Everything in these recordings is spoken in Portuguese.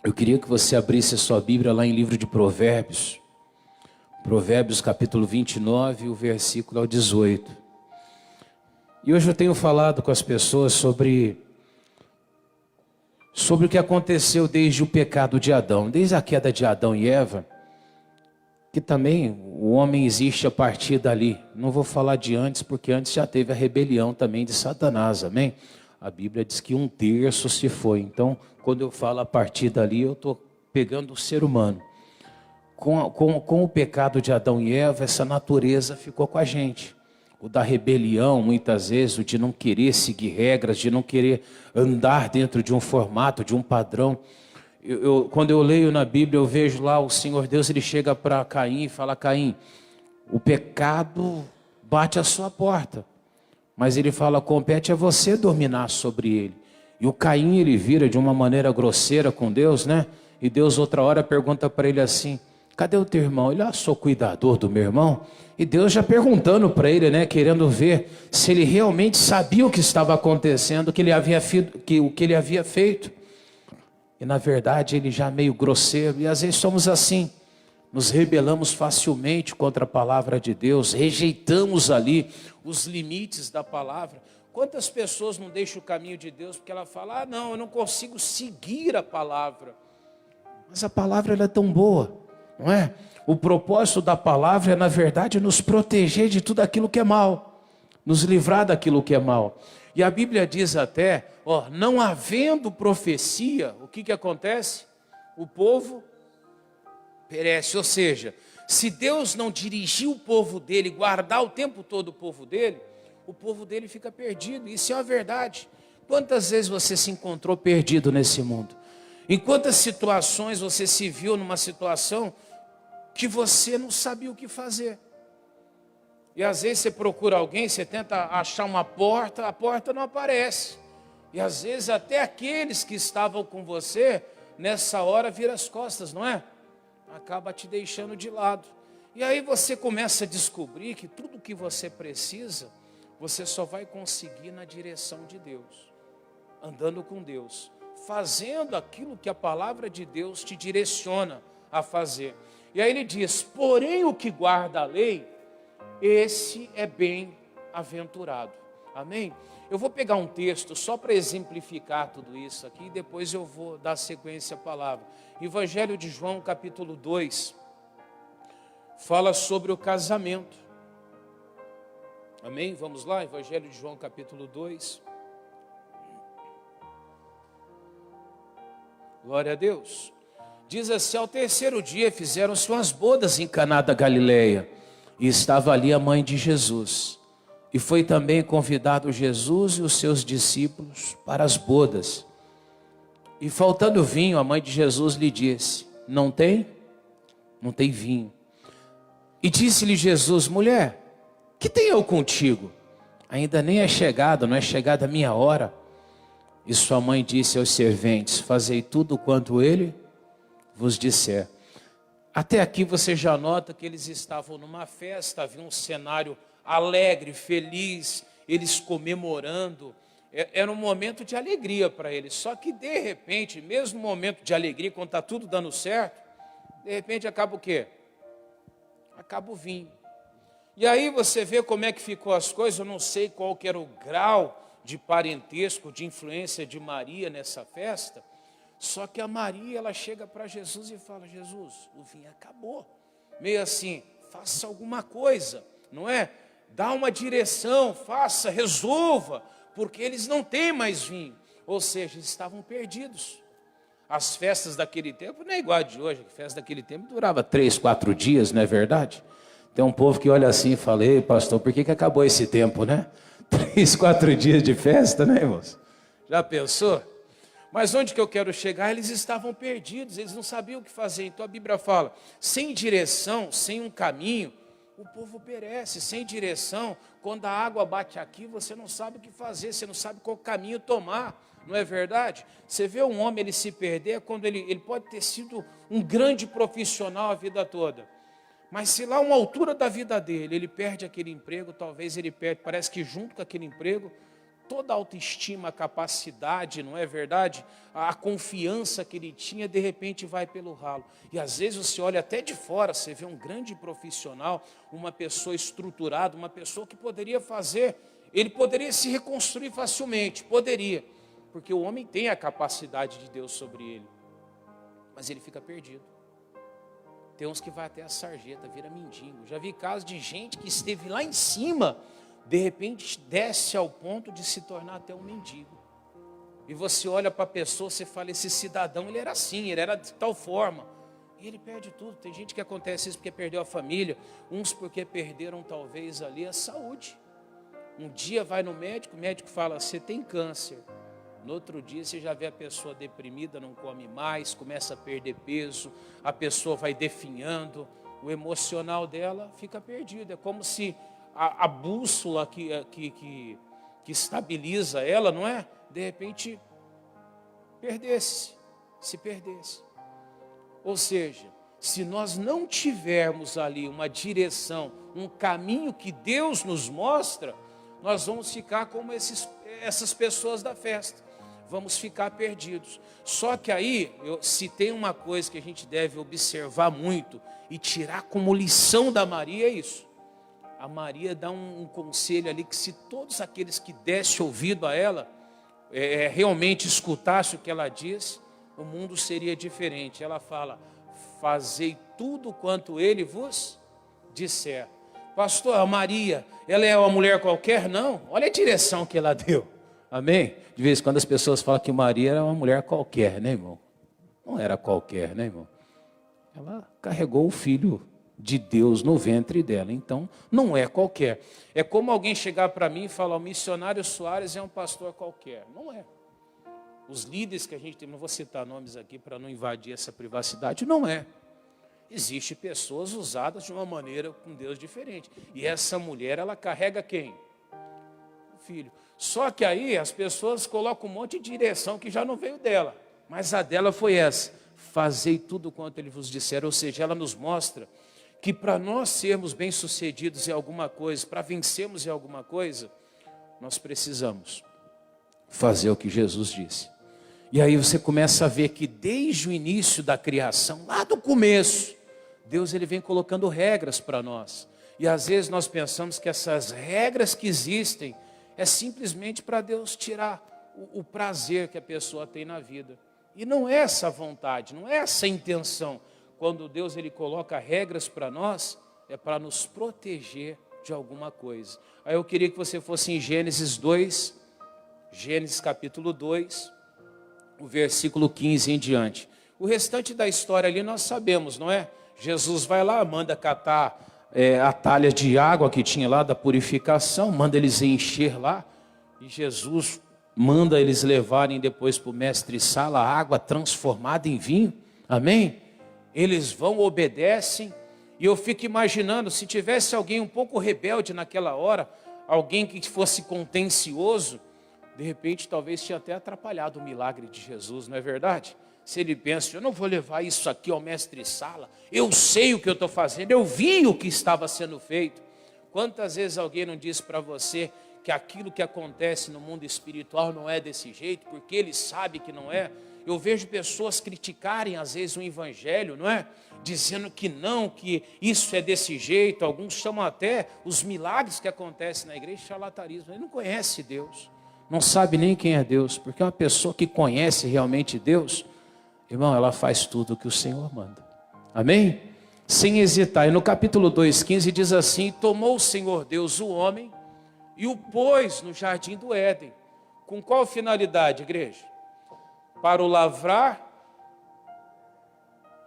Eu queria que você abrisse a sua Bíblia lá em livro de Provérbios. Provérbios capítulo 29, o versículo ao 18. E hoje eu tenho falado com as pessoas sobre o que aconteceu desde o pecado de Adão, desde a queda de Adão e Eva, que também o homem existe a partir dali. Não vou falar de antes, porque antes já teve a rebelião também de Satanás, amém? A Bíblia diz que 1/3 se foi. Então, quando eu falo a partir dali, eu estou pegando o ser humano. Com o pecado de Adão e Eva, essa natureza ficou com a gente. O da rebelião, muitas vezes, o de não querer seguir regras, de não querer andar dentro de um formato, de um padrão. Quando eu leio na Bíblia, eu vejo lá o Senhor Deus, ele chega para Caim e fala: Caim, o pecado bate à sua porta, mas ele fala: compete a você dominar sobre ele. E o Caim, ele vira de uma maneira grosseira com Deus, né? E Deus outra hora pergunta para ele assim: cadê o teu irmão? Ele: sou cuidador do meu irmão. E Deus já perguntando para ele, né? Querendo ver se ele realmente sabia o que estava acontecendo, o que ele havia feito. E na verdade ele já meio grosseiro. E às vezes somos assim. Nos rebelamos facilmente contra a palavra de Deus. Rejeitamos ali os limites da palavra. Quantas pessoas não deixam o caminho de Deus porque ela fala: não, eu não consigo seguir a palavra. Mas a palavra ela é tão boa, não é? O propósito da palavra é, na verdade, nos proteger de tudo aquilo que é mal, nos livrar daquilo que é mal. E a Bíblia diz até, não havendo profecia, o que acontece? O povo perece. Ou seja, se Deus não dirigir o povo dele, guardar o tempo todo o povo dele fica perdido. Isso é uma verdade. Quantas vezes você se encontrou perdido nesse mundo? Em quantas situações você se viu numa situação que você não sabia o que fazer? E às vezes você procura alguém, você tenta achar uma porta, a porta não aparece. E às vezes até aqueles que estavam com você, nessa hora viram as costas, não é? Acaba te deixando de lado. E aí você começa a descobrir que tudo que você precisa, você só vai conseguir na direção de Deus. Andando com Deus. Fazendo aquilo que a palavra de Deus te direciona a fazer. E aí ele diz: porém o que guarda a lei, esse é bem-aventurado. Amém? Eu vou pegar um texto só para exemplificar tudo isso aqui, e depois eu vou dar sequência à palavra. Evangelho de João, capítulo 2, fala sobre o casamento. Amém? Vamos lá, Evangelho de João, capítulo 2. Glória a Deus. Diz assim: ao terceiro dia fizeram-se umas bodas em Caná da Galileia, e estava ali a mãe de Jesus. E foi também convidado Jesus e os seus discípulos para as bodas. E faltando vinho, a mãe de Jesus lhe disse: não tem? Não tem vinho. E disse-lhe Jesus: mulher, que tenho eu contigo? Ainda nem é chegado, não é chegada a minha hora. E sua mãe disse aos serventes: fazei tudo quanto ele vos disser. Até aqui você já nota que eles estavam numa festa, havia um cenário alegre, feliz, eles comemorando. Era um momento de alegria para eles. Só que de repente, mesmo no momento de alegria, quando está tudo dando certo, de repente acaba o quê? Acaba o vinho. E aí você vê como é que ficou as coisas. Eu não sei qual que era o grau de parentesco, de influência de Maria nessa festa. Só que a Maria, ela chega para Jesus e fala: Jesus, o vinho acabou. Meio assim, faça alguma coisa, não é? Dá uma direção, faça, resolva, porque eles não têm mais vinho. Ou seja, eles estavam perdidos. As festas daquele tempo não é igual a de hoje. A festa daquele tempo durava 3, 4 dias, não é verdade? Tem um povo que olha assim e fala: ei, pastor, por que acabou esse tempo, né? 3, 4 dias de festa, né, irmãos? Já pensou? Mas onde que eu quero chegar? Eles estavam perdidos, eles não sabiam o que fazer. Então a Bíblia fala: sem direção, sem um caminho, o povo perece. Sem direção, quando a água bate aqui, você não sabe o que fazer, você não sabe qual caminho tomar, não é verdade? Você vê um homem ele se perder quando ele pode ter sido um grande profissional a vida toda. Mas se lá a uma altura da vida dele, ele perde aquele emprego, talvez ele perde, parece que junto com aquele emprego, toda a autoestima, a capacidade, não é verdade? A confiança que ele tinha, de repente vai pelo ralo. E às vezes você olha até de fora, você vê um grande profissional, uma pessoa estruturada, uma pessoa que poderia fazer, ele poderia se reconstruir facilmente, poderia, porque o homem tem a capacidade de Deus sobre ele, mas ele fica perdido. Tem uns que vai até a sarjeta, vira mendigo. Já vi casos de gente que esteve lá em cima, de repente desce ao ponto de se tornar até um mendigo. E você olha para a pessoa, você fala, esse cidadão, ele era assim, ele era de tal forma. E ele perde tudo. Tem gente que acontece isso porque perdeu a família, uns porque perderam talvez ali a saúde. Um dia vai no médico, o médico fala, você tem câncer. No outro dia você já vê a pessoa deprimida, não come mais, começa a perder peso, a pessoa vai definhando, o emocional dela fica perdido. É como se a bússola que estabiliza ela, não é? De repente, se perdesse. Ou seja, se nós não tivermos ali uma direção, um caminho que Deus nos mostra, nós vamos ficar como essas pessoas da festa. Vamos ficar perdidos. Só que aí, se tem uma coisa que a gente deve observar muito e tirar como lição da Maria, é isso. A Maria dá um conselho ali que se todos aqueles que dessem ouvido a ela, realmente escutassem o que ela diz, o mundo seria diferente. Ela fala, fazei tudo quanto ele vos disser. Pastor, a Maria, ela é uma mulher qualquer? Não, olha a direção que ela deu. Amém? De vez em quando as pessoas falam que Maria era uma mulher qualquer, né, irmão? Não era qualquer, né, irmão? Ela carregou o filho de Deus no ventre dela, então não é qualquer. É como alguém chegar para mim e falar, o missionário Soares é um pastor qualquer. Não é. Os líderes que a gente tem, não vou citar nomes aqui para não invadir essa privacidade, não é. Existem pessoas usadas de uma maneira com Deus diferente. E essa mulher, ela carrega quem? O filho. Só que aí as pessoas colocam um monte de direção que já não veio dela. Mas a dela foi essa. Fazei tudo quanto ele vos disser. Ou seja, ela nos mostra que para nós sermos bem-sucedidos em alguma coisa, para vencermos em alguma coisa, nós precisamos fazer o que Jesus disse. E aí você começa a ver que desde o início da criação, lá do começo, Deus ele vem colocando regras para nós. E às vezes nós pensamos que essas regras que existem é simplesmente para Deus tirar o prazer que a pessoa tem na vida. E não é essa a vontade, não é essa a intenção. Quando Deus ele coloca regras para nós, é para nos proteger de alguma coisa. Aí eu queria que você fosse em Gênesis 2, Gênesis capítulo 2, o versículo 15 em diante. O restante da história ali nós sabemos, não é? Jesus vai lá, manda catar a talha de água que tinha lá da purificação, manda eles encher lá, e Jesus manda eles levarem depois para o mestre-sala a água transformada em vinho, amém? Eles vão, obedecem, e eu fico imaginando, se tivesse alguém um pouco rebelde naquela hora, alguém que fosse contencioso, de repente talvez tinha até atrapalhado o milagre de Jesus, não é verdade? Se ele pensa, eu não vou levar isso aqui ao mestre-sala, eu sei o que eu estou fazendo, eu vi o que estava sendo feito. Quantas vezes alguém não disse para você que aquilo que acontece no mundo espiritual não é desse jeito, porque ele sabe que não é? Eu vejo pessoas criticarem às vezes o evangelho, não é? Dizendo que não, que isso é desse jeito. Alguns chamam até os milagres que acontecem na igreja de charlatanismo. Ele não conhece Deus, não sabe nem quem é Deus, porque uma pessoa que conhece realmente Deus, irmão, ela faz tudo o que o Senhor manda. Amém? Sem hesitar. E no capítulo 2,15 diz assim: tomou o Senhor Deus o homem e o pôs no jardim do Éden. Com qual finalidade, igreja? Para o lavrar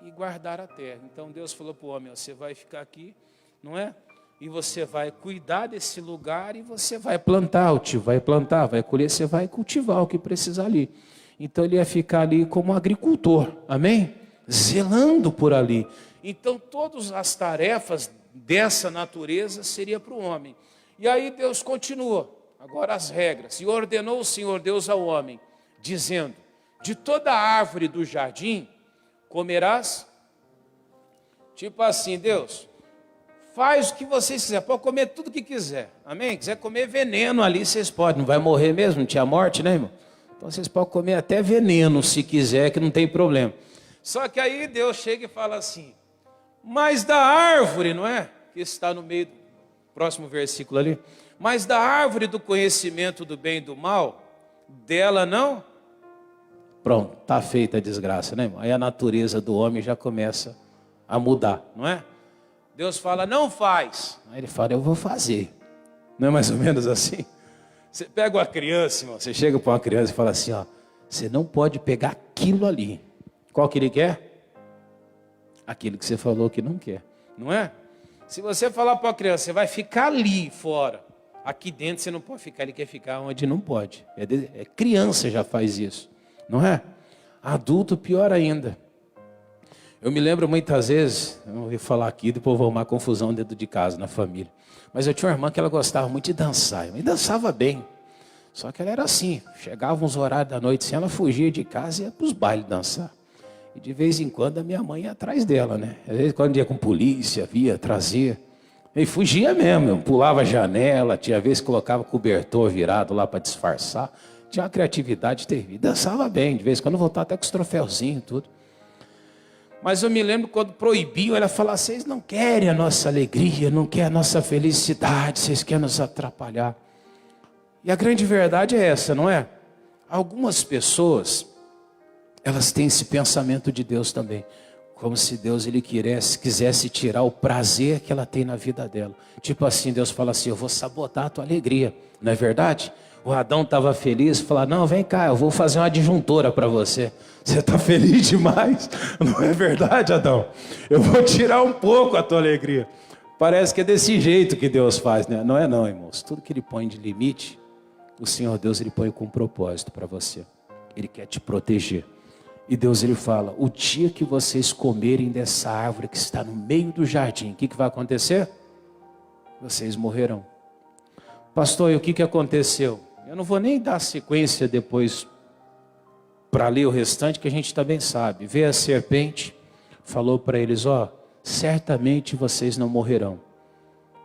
e guardar a terra. Então Deus falou para o homem, você vai ficar aqui, não é? E você vai cuidar desse lugar e você vai plantar, o tio vai plantar, vai colher, você vai cultivar o que precisar ali. Então ele ia ficar ali como agricultor, amém? Zelando por ali. Então todas as tarefas dessa natureza seria para o homem. E aí Deus continua, agora as regras. E ordenou o Senhor Deus ao homem, dizendo, de toda árvore do jardim comerás. Tipo assim, Deus, Faz o que vocês quiserem, pode comer tudo o que quiser, amém? Quiser comer veneno ali, vocês podem, não vai morrer mesmo, não tinha morte, né, irmão? Então vocês podem comer até veneno se quiser, que não tem problema. Só que aí Deus chega e fala assim, mas da árvore, não é? Que está no meio do próximo versículo ali, mas da árvore do conhecimento do bem e do mal, dela não? Pronto, está feita a desgraça, né, irmão? Aí a natureza do homem já começa a mudar, não é? Deus fala, não faz. Aí ele fala, eu vou fazer. Não é mais ou menos assim? Você pega uma criança, irmão, você chega para uma criança e fala assim, ó, você não pode pegar aquilo ali. Qual que ele quer? Aquilo que você falou que não quer, não é? Se você falar para a criança, você vai ficar ali fora. Aqui dentro você não pode ficar, ele quer ficar onde não pode. Criança já faz isso, não é? Adulto pior ainda. Eu me lembro muitas vezes, eu não vou falar aqui, depois vou arrumar confusão dentro de casa, na família. Mas eu tinha uma irmã que ela gostava muito de dançar, e dançava bem. Só que ela era assim, chegava uns horários da noite assim, ela fugia de casa e ia para os bailes dançar. E de vez em quando a minha mãe ia atrás dela, né? Às vezes quando ia com polícia, via, trazia. E fugia mesmo, eu pulava a janela, tinha vezes que colocava cobertor virado lá para disfarçar. Tinha uma criatividade terrível, dançava bem, de vez em quando voltava até com os troféuzinhos e tudo. Mas eu me lembro quando proibiam, ela falava, vocês não querem a nossa alegria, não querem a nossa felicidade, vocês querem nos atrapalhar. E a grande verdade é essa, não é? Algumas pessoas, elas têm esse pensamento de Deus também. Como se Deus ele quisesse tirar o prazer que ela tem na vida dela. Tipo assim, Deus fala assim, eu vou sabotar a tua alegria, não é verdade? O Adão estava feliz, falou, não, vem cá, eu vou fazer uma adjuntora para você. Você está feliz demais, não é verdade, Adão? Eu vou tirar um pouco a tua alegria. Parece que é desse jeito que Deus faz, né? Não é não, irmãos. Tudo que Ele põe de limite, o Senhor Deus Ele põe com propósito para você. Ele quer te proteger. E Deus Ele fala, o dia que vocês comerem dessa árvore que está no meio do jardim, o que vai acontecer? Vocês morrerão. Pastor, e o que aconteceu? Eu não vou nem dar sequência depois para ler o restante, que a gente também sabe. Veio a serpente, falou para eles, ó, certamente vocês não morrerão.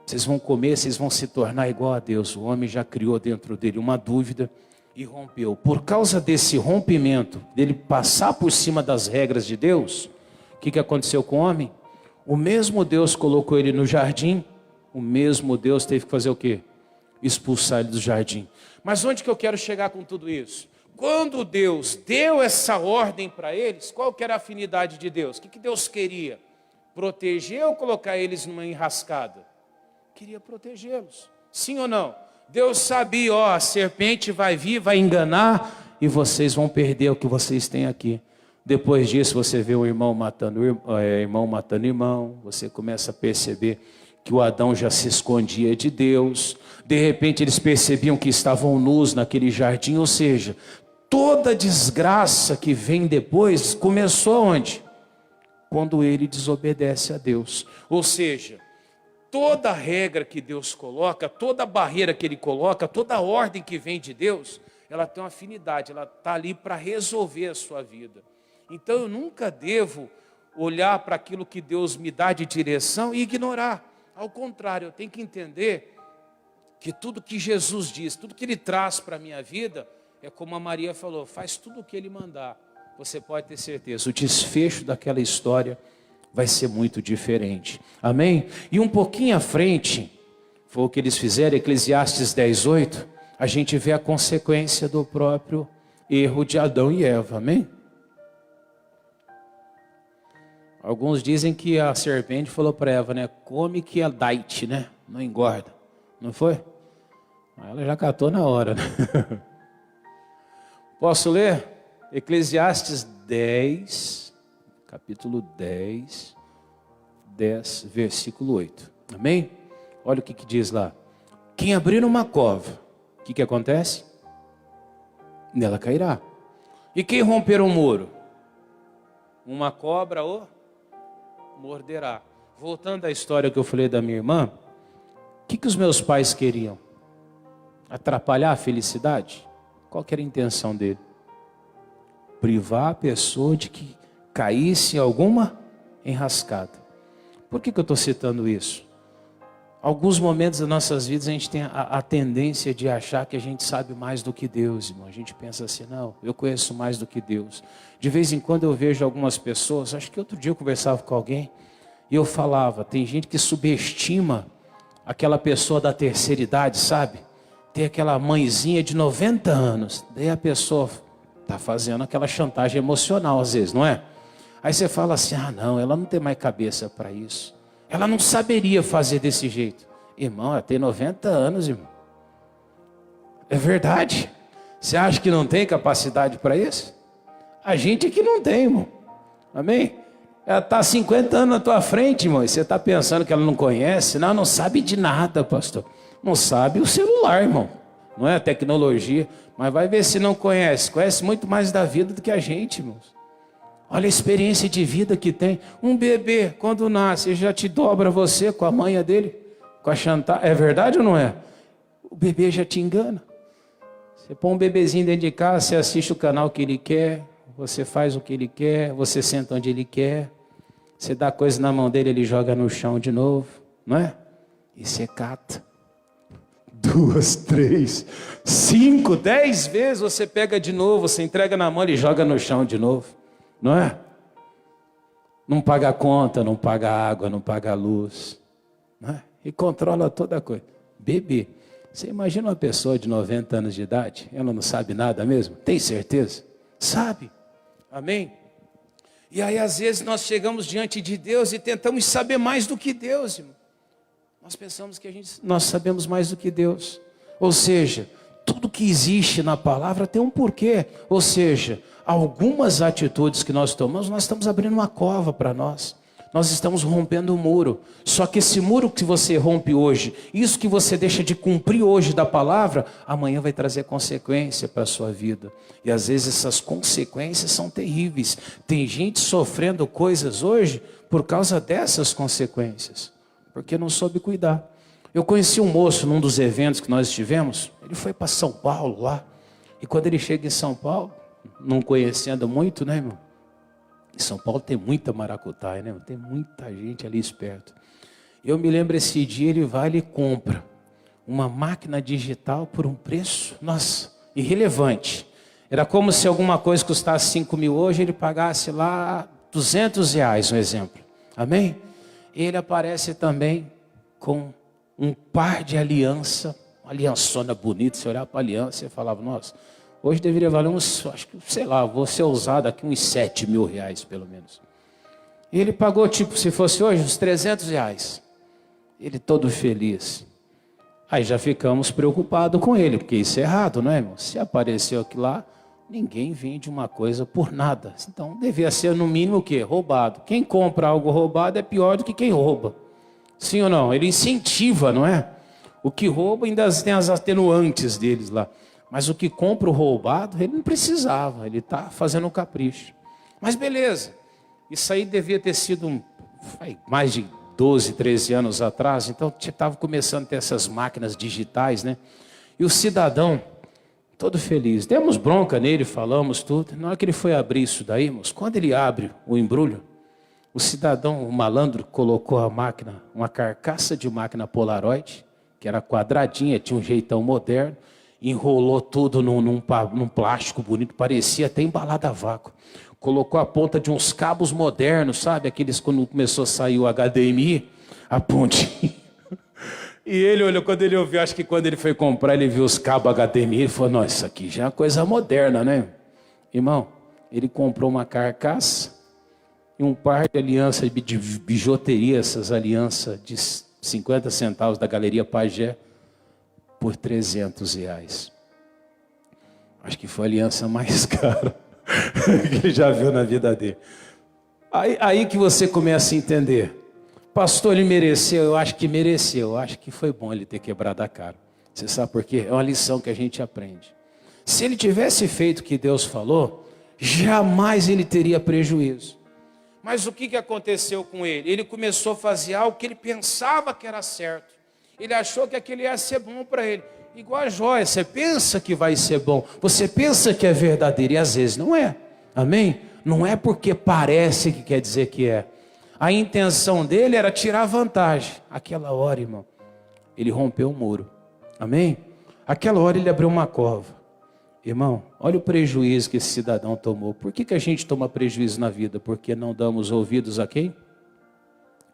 Vocês vão comer, vocês vão se tornar igual a Deus. O homem já criou dentro dele uma dúvida e rompeu. Por causa desse rompimento, dele passar por cima das regras de Deus, o que aconteceu com o homem? O mesmo Deus colocou ele no jardim, o mesmo Deus teve que fazer o quê? Expulsar ele do jardim. Mas onde que eu quero chegar com tudo isso? Quando Deus deu essa ordem para eles, qual que era a afinidade de Deus? O que Deus queria? Proteger ou colocar eles numa enrascada? Queria protegê-los. Sim ou não? Deus sabia, ó, a serpente vai vir, vai enganar e vocês vão perder o que vocês têm aqui. Depois disso você vê o irmão matando irmão, você começa a perceber que o Adão já se escondia de Deus. De repente eles percebiam que estavam nus naquele jardim, ou seja, toda desgraça que vem depois começou onde? Quando ele desobedece a Deus. Ou seja, toda regra que Deus coloca, toda barreira que Ele coloca, toda ordem que vem de Deus, ela tem uma afinidade, ela está ali para resolver a sua vida. Então eu nunca devo olhar para aquilo que Deus me dá de direção e ignorar. Ao contrário, eu tenho que entender que tudo que Jesus diz, tudo que Ele traz para a minha vida, é como a Maria falou, faz tudo o que Ele mandar. Você pode ter certeza, o desfecho daquela história vai ser muito diferente. Amém? E um pouquinho à frente, foi o que eles fizeram, Eclesiastes 10:8, a gente vê a consequência do próprio erro de Adão e Eva. Amém? Alguns dizem que a serpente falou para Eva, né? Come que é diet, né? Não engorda. Não foi? Ela já catou na hora, né? Posso ler? Eclesiastes 10, capítulo 10, versículo 8. Amém? Olha o que diz lá. Quem abrir uma cova, o que acontece? Nela cairá. E quem romper um muro? Uma cobra o morderá. Voltando à história que eu falei da minha irmã, o que os meus pais queriam? Atrapalhar a felicidade? Qual que era a intenção dele? Privar a pessoa de que caísse em alguma enrascada. Por que eu estou citando isso? Alguns momentos das nossas vidas a gente tem a tendência de achar que a gente sabe mais do que Deus, irmão. A gente pensa assim, não, eu conheço mais do que Deus. De vez em quando eu vejo algumas pessoas, acho que outro dia eu conversava com alguém, e eu falava, tem gente que subestima aquela pessoa da terceira idade, sabe? Tem aquela mãezinha de 90 anos, daí a pessoa está fazendo aquela chantagem emocional às vezes, não é? Aí você fala assim, ah não, ela não tem mais cabeça para isso. Ela não saberia fazer desse jeito. Irmão, ela tem 90 anos, irmão. É verdade. Você acha que não tem capacidade para isso? A gente é que não tem, irmão. Amém? Ela está 50 anos na tua frente, irmão. E você está pensando que ela não conhece? Não, não sabe de nada, pastor. Não sabe o celular, irmão. Não é a tecnologia. Mas vai ver se não conhece. Conhece muito mais da vida do que a gente, irmãos. Olha a experiência de vida que tem. Um bebê, quando nasce, ele já te dobra você com a manha dele, com a chantagem. É verdade ou não é? O bebê já te engana. Você põe um bebezinho dentro de casa, você assiste o canal que ele quer, você faz o que ele quer, você senta onde ele quer, você dá coisa na mão dele, ele joga no chão de novo, não é? E você cata. 2, 3, 5, 10 vezes você pega de novo, você entrega na mão, ele joga no chão de novo. Não é? Não paga a conta, não paga a água, não paga a luz. Não é? E controla toda a coisa. Bebê. Você imagina uma pessoa de 90 anos de idade? Ela não sabe nada mesmo? Tem certeza? Sabe. Amém? E aí às vezes nós chegamos diante de Deus e tentamos saber mais do que Deus, irmão. Nós pensamos que nós sabemos mais do que Deus. Ou seja, tudo que existe na palavra tem um porquê. Ou seja, algumas atitudes que nós tomamos, nós estamos abrindo uma cova para nós. Nós estamos rompendo um muro. Só que esse muro que você rompe hoje, isso que você deixa de cumprir hoje da palavra, amanhã vai trazer consequência para a sua vida. E às vezes essas consequências são terríveis. Tem gente sofrendo coisas hoje por causa dessas consequências. Porque não soube cuidar. Eu conheci um moço num dos eventos que nós tivemos. Ele foi para São Paulo lá. E quando ele chega em São Paulo, não conhecendo muito, né, irmão? Em São Paulo tem muita maracutaia, né, irmão? Tem muita gente ali esperto. Eu me lembro esse dia, ele vai e compra uma máquina digital por um preço, nossa, irrelevante. Era como se alguma coisa custasse 5 mil hoje, ele pagasse lá R$200, um exemplo. Amém? Ele aparece também com um par de aliança, uma aliançona bonita. Você olhava para a aliança e falava, nossa, hoje deveria valer uns, acho que, sei lá, vou ser usado aqui uns R$7 mil, pelo menos. E ele pagou, tipo, se fosse hoje, uns R$300. Ele todo feliz. Aí já ficamos preocupados com ele, porque isso é errado, não é, irmão? Se apareceu aqui lá, ninguém vende uma coisa por nada. Então, devia ser, no mínimo, o quê? Roubado. Quem compra algo roubado é pior do que quem rouba. Sim ou não? Ele incentiva, não é? O que rouba ainda tem as atenuantes deles lá. Mas o que compra o roubado, ele não precisava. Ele está fazendo um capricho. Mas beleza. Isso aí devia ter sido mais de 12, 13 anos atrás. Então, estava começando a ter essas máquinas digitais, né? E o cidadão, todo feliz. Demos bronca nele, falamos tudo. Na hora que ele foi abrir isso daí, irmãos, quando ele abre o embrulho, o cidadão, o malandro, colocou a máquina, uma carcaça de máquina Polaroid, que era quadradinha, tinha um jeitão moderno, enrolou tudo num plástico bonito, parecia até embalado a vácuo. Colocou a ponta de uns cabos modernos, sabe? Aqueles quando começou a sair o HDMI, a pontinha. E ele olhou, quando ele ouviu, acho que quando ele foi comprar, ele viu os cabos HDMI, ele falou, nossa, isso aqui já é uma coisa moderna, né? Irmão, ele comprou uma carcaça e um par de alianças de bijuteria, essas alianças de 50 centavos da Galeria Pajé, por R$300. Acho que foi a aliança mais cara que ele já viu na vida dele. Aí que você começa a entender. Pastor, ele mereceu? Eu acho que mereceu. Eu acho que foi bom ele ter quebrado a cara. Você sabe por quê? É uma lição que a gente aprende. Se ele tivesse feito o que Deus falou, jamais ele teria prejuízo. Mas o que aconteceu com ele? Ele começou a fazer algo que ele pensava que era certo. Ele achou que aquilo ia ser bom para ele. Igual a joia, você pensa que vai ser bom. Você pensa que é verdadeiro e às vezes não é. Amém? Não é porque parece que quer dizer que é. A intenção dele era tirar vantagem. Aquela hora, irmão, Ele rompeu o muro. Amém? Aquela hora ele abriu uma cova. Irmão, olha o prejuízo que esse cidadão tomou. Por que a gente toma prejuízo na vida? Porque não damos ouvidos a quem?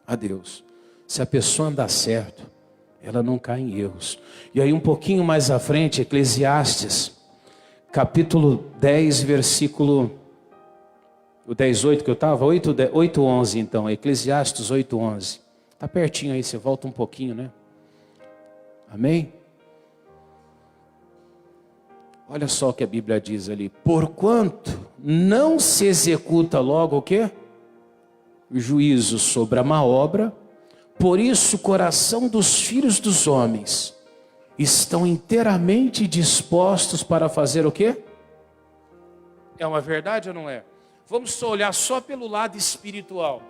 A Deus. Se a pessoa andar certo, ela não cai em erros. E aí um pouquinho mais à frente, Eclesiastes, capítulo 10, versículo... O 10:8 que eu estava? 8:11 então, Eclesiastes 8:11. Está pertinho aí, você volta um pouquinho, né? Amém? Olha só o que a Bíblia diz ali. Porquanto não se executa logo o quê? O juízo sobre a má obra, por isso o coração dos filhos dos homens estão inteiramente dispostos para fazer o quê? É uma verdade ou não é? Vamos olhar só pelo lado espiritual.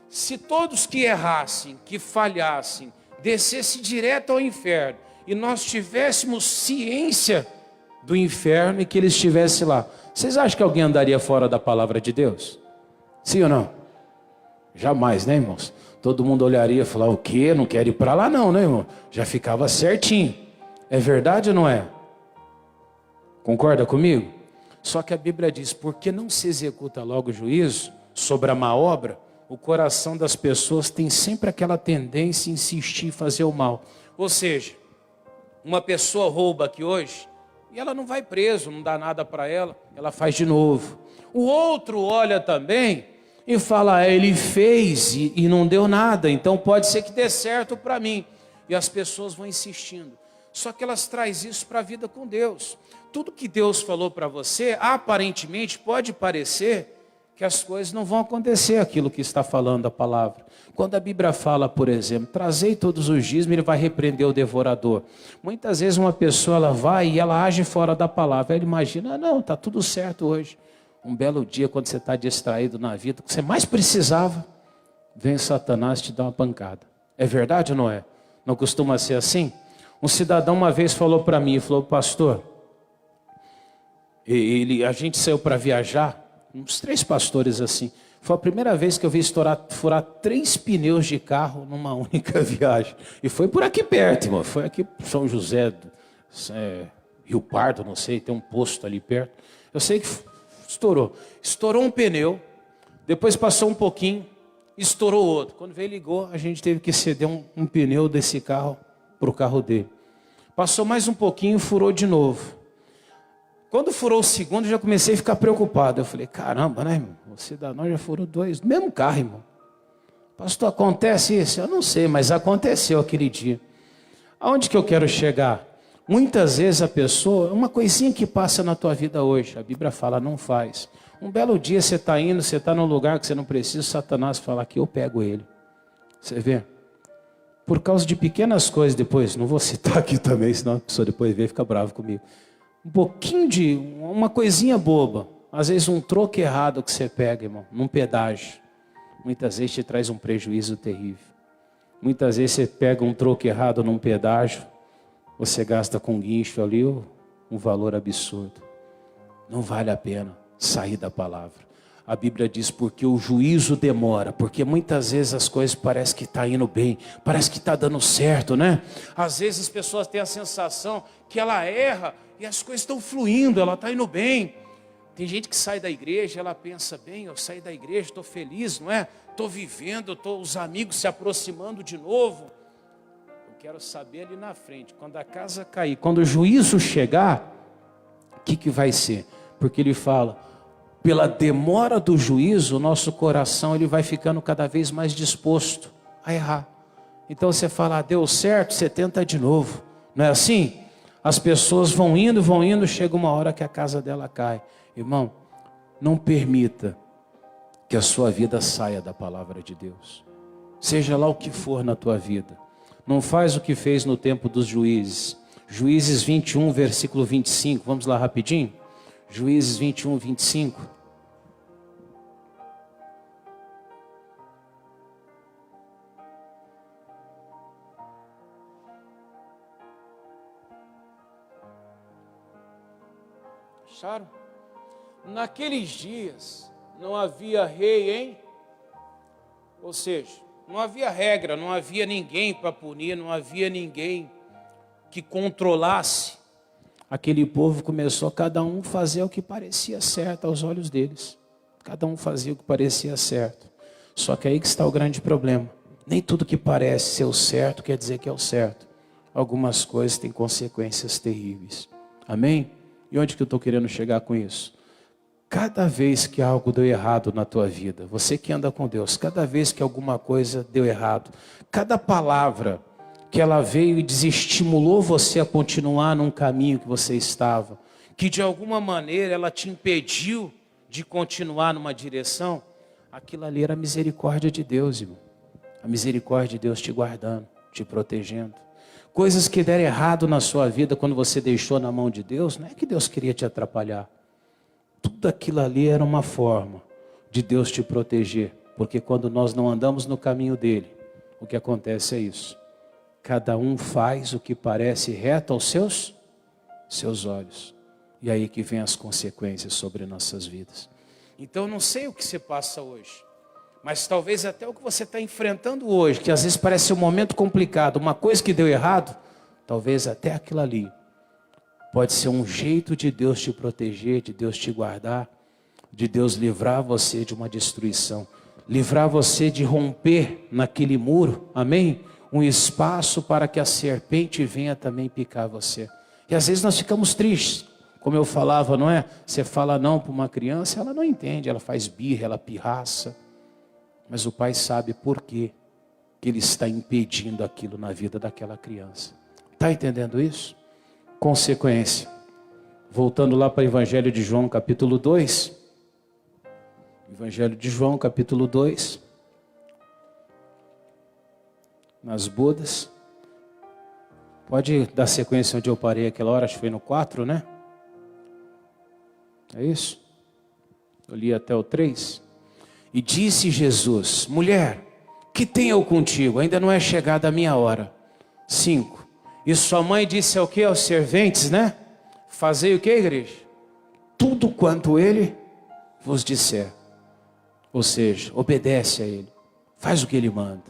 Se todos que errassem, que falhassem, descessem direto ao inferno, e nós tivéssemos ciência do inferno e que ele estivesse lá, vocês acham que alguém andaria fora da palavra de Deus? Sim ou não? Jamais, né, irmãos? Todo mundo olharia e falaria, o quê? Não quero ir para lá não, né, irmão? Já ficava certinho. É verdade ou não é? Concorda comigo? Só que a Bíblia diz, porque não se executa logo o juízo sobre a má obra, o coração das pessoas tem sempre aquela tendência a insistir em fazer o mal. Ou seja, uma pessoa rouba aqui hoje, e ela não vai preso, não dá nada para ela, ela faz de novo. O outro olha também e fala, ele fez e não deu nada, então pode ser que dê certo para mim. E as pessoas vão insistindo. Só que elas trazem isso para a vida com Deus. Tudo que Deus falou para você, aparentemente pode parecer que as coisas não vão acontecer aquilo que está falando a palavra. Quando a Bíblia fala, por exemplo, trazei todos os dízimos, ele vai repreender o devorador. Muitas vezes uma pessoa ela vai e ela age fora da palavra. Ela imagina, não, está tudo certo hoje. Um belo dia, quando você está distraído na vida, o que você mais precisava, vem Satanás te dar uma pancada. É verdade ou não é? Não costuma ser assim? Um cidadão uma vez falou para mim, falou, pastor, a gente saiu para viajar, uns 3 pastores assim. Foi a primeira vez que eu vi furar 3 pneus de carro numa única viagem. E foi por aqui perto, irmão. Foi aqui por São José, Rio Pardo, não sei, tem um posto ali perto. Eu sei que estourou. Estourou um pneu, depois passou um pouquinho, estourou outro. Quando veio ligou, a gente teve que ceder um pneu desse carro para o carro dele. Passou mais um pouquinho, furou de novo. Quando furou o segundo, eu já comecei a ficar preocupado. Eu falei, caramba, né, irmão? O cidadão já furou 2, mesmo carro, irmão. Pastor, acontece isso? Eu não sei, mas aconteceu aquele dia. Aonde que eu quero chegar? Muitas vezes a pessoa, uma coisinha que passa na tua vida hoje, a Bíblia fala, não faz. Um belo dia você está indo, você está num lugar que você não precisa, Satanás fala que eu pego ele. Você vê? Por causa de pequenas coisas depois, não vou citar aqui também, senão a pessoa depois vê e fica brava comigo. Um pouquinho de, uma coisinha boba, às vezes um troco errado que você pega, irmão, num pedágio, muitas vezes te traz um prejuízo terrível. Muitas vezes você pega um troco errado num pedágio, você gasta com guincho ali um valor absurdo. Não vale a pena sair da palavra. A Bíblia diz porque o juízo demora, porque muitas vezes as coisas parecem que está indo bem, parece que está dando certo, né? Às vezes as pessoas têm a sensação que ela erra e as coisas estão fluindo, ela está indo bem. Tem gente que sai da igreja, ela pensa, bem, eu saí da igreja, estou feliz, não é? Estou vivendo, os amigos se aproximando de novo. Eu quero saber ali na frente, quando a casa cair, quando o juízo chegar, o que vai ser? Porque ele fala, pela demora do juízo, o nosso coração ele vai ficando cada vez mais disposto a errar. Então você fala, deu certo, você tenta de novo. Não é assim? As pessoas vão indo, chega uma hora que a casa dela cai. Irmão, não permita que a sua vida saia da palavra de Deus. Seja lá o que for na tua vida. Não faz o que fez no tempo dos juízes. Juízes 21, versículo 25. Vamos lá rapidinho? Juízes 21, 25. Acharam? Naqueles dias não havia rei, hein? Ou seja, Não havia regra, não havia ninguém para punir, não havia ninguém que controlasse. Aquele povo começou cada um fazer o que parecia certo aos olhos deles. Cada um fazia o que parecia certo. Só que aí que está o grande problema. Nem tudo que parece ser o certo quer dizer que é o certo. Algumas coisas têm consequências terríveis. Amém? E onde que eu estou querendo chegar com isso? Cada vez que algo deu errado na tua vida, você que anda com Deus, cada vez que alguma coisa deu errado, cada palavra que ela veio e desestimulou você a continuar num caminho que você estava, que de alguma maneira ela te impediu de continuar numa direção, aquilo ali era a misericórdia de Deus, irmão. A misericórdia de Deus te guardando, te protegendo. Coisas que deram errado na sua vida quando você deixou na mão de Deus, não é que Deus queria te atrapalhar. Tudo aquilo ali era uma forma de Deus te proteger. Porque quando nós não andamos no caminho dele, o que acontece é isso. Cada um faz o que parece reto aos seus olhos. E aí que vem as consequências sobre nossas vidas. Então eu não sei o que você passa hoje. Mas talvez até o que você está enfrentando hoje, que às vezes parece um momento complicado, uma coisa que deu errado, talvez até aquilo ali pode ser um jeito de Deus te proteger, de Deus te guardar, de Deus livrar você de uma destruição, livrar você de romper naquele muro, amém? Um espaço para que a serpente venha também picar você. E às vezes nós ficamos tristes, como eu falava, não é? Você fala não para uma criança, ela não entende, ela faz birra, ela pirraça. Mas o pai sabe por quê que ele está impedindo aquilo na vida daquela criança. Está entendendo isso? Consequência. Voltando lá para o Evangelho de João, capítulo 2. Evangelho de João, capítulo 2. Nas bodas. Pode dar sequência onde eu parei aquela hora, acho que foi no 4, né? É isso? Eu li até o 3. E disse Jesus: mulher, que tenho eu contigo? Ainda não é chegada a minha hora. 5. E sua mãe disse ao que? Aos serventes, né? Fazei o que, igreja? Tudo quanto ele vos disser. Ou seja, obedece a ele. Faz o que ele manda.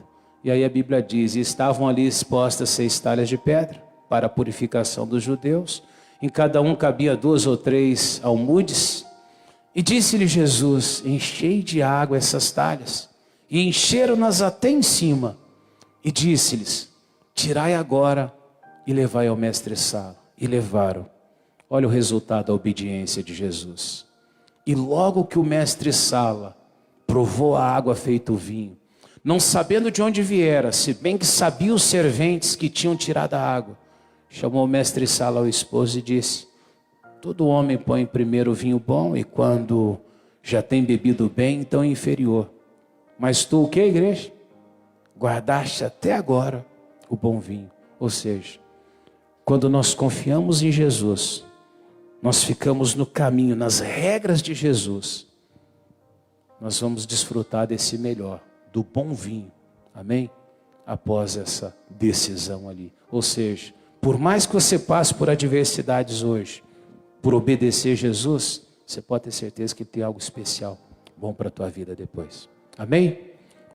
E aí a Bíblia diz: e estavam ali expostas 6 talhas de pedra para a purificação dos judeus. Em cada um cabia 2 ou 3 almudes. E disse-lhe Jesus: enchei de água essas talhas. E encheram-nas até em cima. E disse-lhes: tirai agora e levai ao mestre-sala. E levaram. Olha o resultado da obediência de Jesus. E logo que o mestre-sala provou a água feito vinho, não sabendo de onde viera, se bem que sabia os serventes que tinham tirado a água, chamou o mestre-sala ao esposo e disse: todo homem põe primeiro o vinho bom, e quando já tem bebido bem, então inferior. Mas tu o que, igreja? Guardaste até agora o bom vinho. Ou seja, quando nós confiamos em Jesus, nós ficamos no caminho, nas regras de Jesus, nós vamos desfrutar desse melhor, do bom vinho. Amém? Após essa decisão ali. Ou seja, por mais que você passe por adversidades hoje, por obedecer Jesus, você pode ter certeza que tem algo especial, bom para a tua vida depois. Amém?